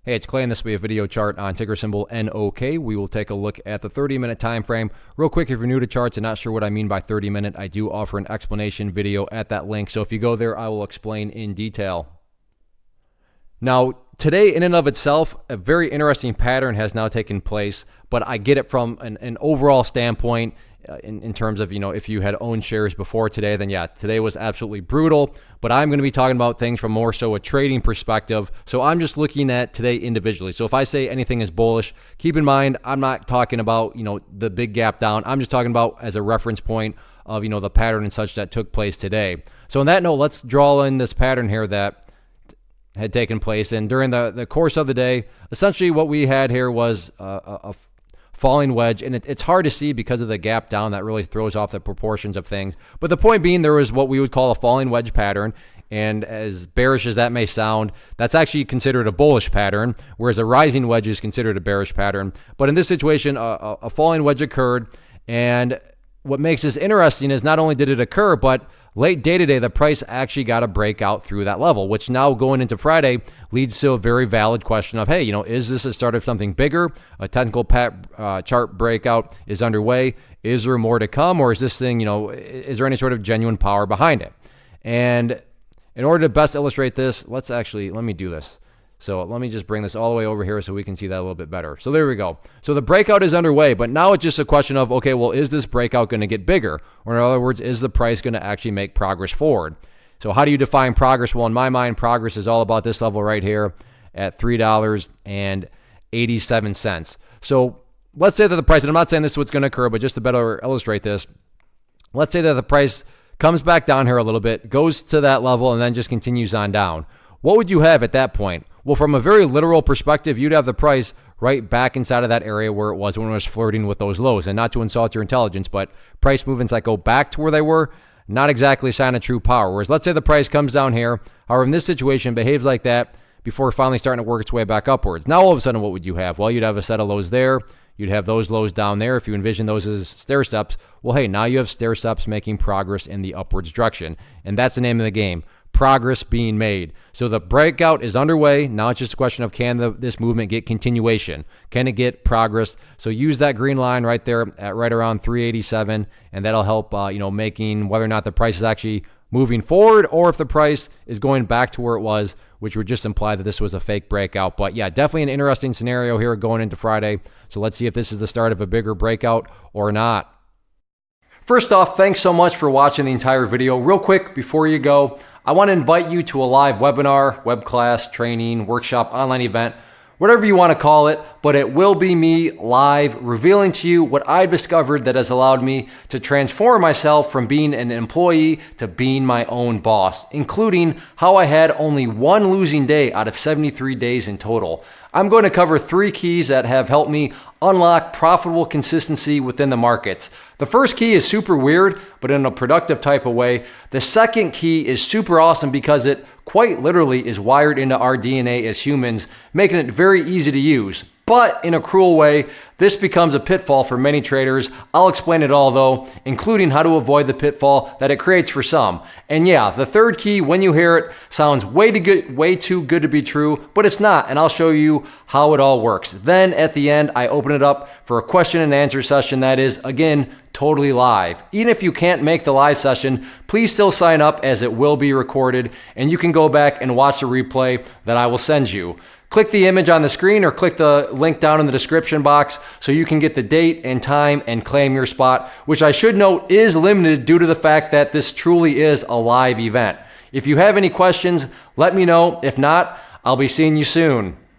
Hey, it's Clay, and this will be a video chart on ticker symbol NOK. We will take a look at the 30-minute time frame. Real quick, if you're new to charts and not sure what I mean by 30-minute, I do offer an explanation video at that link. So if you go there, I will explain in detail. Now, today in and of itself, a very interesting pattern has now taken place, but I get it from an overall standpoint in terms of, if you had owned shares before today, then yeah, today was absolutely brutal. But I'm going to be talking about things from more so a trading perspective. So I'm just looking at today individually. So if I say anything is bullish, keep in mind, I'm not talking about, the big gap down. I'm just talking about as a reference point of, the pattern and such that took place today. So on that note, let's draw in this pattern here that had taken place. And during the course of the day, essentially what we had here was a falling wedge, and it's hard to see because of the gap down that really throws off the proportions of things. But the point being, there was what we would call a falling wedge pattern, and as bearish as that may sound, that's actually considered a bullish pattern, whereas a rising wedge is considered a bearish pattern. But in this situation, a falling wedge occurred, and what makes this interesting is not only did it occur, but late day today, the price actually got a breakout through that level, which now going into Friday leads to a very valid question of, hey, is this a start of something bigger? A technical chart breakout is underway. Is there more to come? Or is this thing, is there any sort of genuine power behind it? And in order to best illustrate this, let me do this. So let me just bring this all the way over here so we can see that a little bit better. So there we go. So the breakout is underway, but now it's just a question of, okay, well, is this breakout going to get bigger? Or in other words, is the price going to actually make progress forward? So how do you define progress? Well, in my mind, progress is all about this level right here at $3.87. So let's say that the price, and I'm not saying this is what's going to occur, but just to better illustrate this, let's say that the price comes back down here a little bit, goes to that level, and then just continues on down. What would you have at that point? Well, from a very literal perspective, you'd have the price right back inside of that area where it was when it was flirting with those lows. And not to insult your intelligence, but price movements that go back to where they were, not exactly a sign of true power. Whereas let's say the price comes down here, however, in this situation, behaves like that before finally starting to work its way back upwards. Now, all of a sudden, what would you have? Well, you'd have a set of lows there. You'd have those lows down there. If you envision those as stair steps, well, hey, now you have stair steps making progress in the upwards direction. And that's the name of the game. Progress being made. So the breakout is underway. Now it's just a question of, can this movement get continuation? Can it get progress? So use that green line right there at right around 387, and that'll help making whether or not the price is actually moving forward or if the price is going back to where it was, which would just imply that this was a fake breakout. But yeah, definitely an interesting scenario here going into Friday. So let's see if this is the start of a bigger breakout or not. First off, thanks so much for watching the entire video. Real quick, before you go, I want to invite you to a live webinar, web class, training, workshop, online event, whatever you want to call it, but it will be me live revealing to you what I've discovered that has allowed me to transform myself from being an employee to being my own boss, including how I had only one losing day out of 73 days in total. I'm going to cover 3 keys that have helped me unlock profitable consistency within the markets. The first key is super weird, but in a productive type of way. The second key is super awesome because it quite literally is wired into our DNA as humans, making it very easy to use. But in a cruel way, this becomes a pitfall for many traders. I'll explain it all though, including how to avoid the pitfall that it creates for some. And yeah, the third key, when you hear it, sounds way too good to be true, but it's not, and I'll show you how it all works. Then at the end, I open it up for a question and answer session that is, again, totally live. Even if you can't make the live session, please still sign up as it will be recorded, and you can go back and watch the replay that I will send you. Click the image on the screen or click the link down in the description box so you can get the date and time and claim your spot, which I should note is limited due to the fact that this truly is a live event. If you have any questions, let me know. If not, I'll be seeing you soon.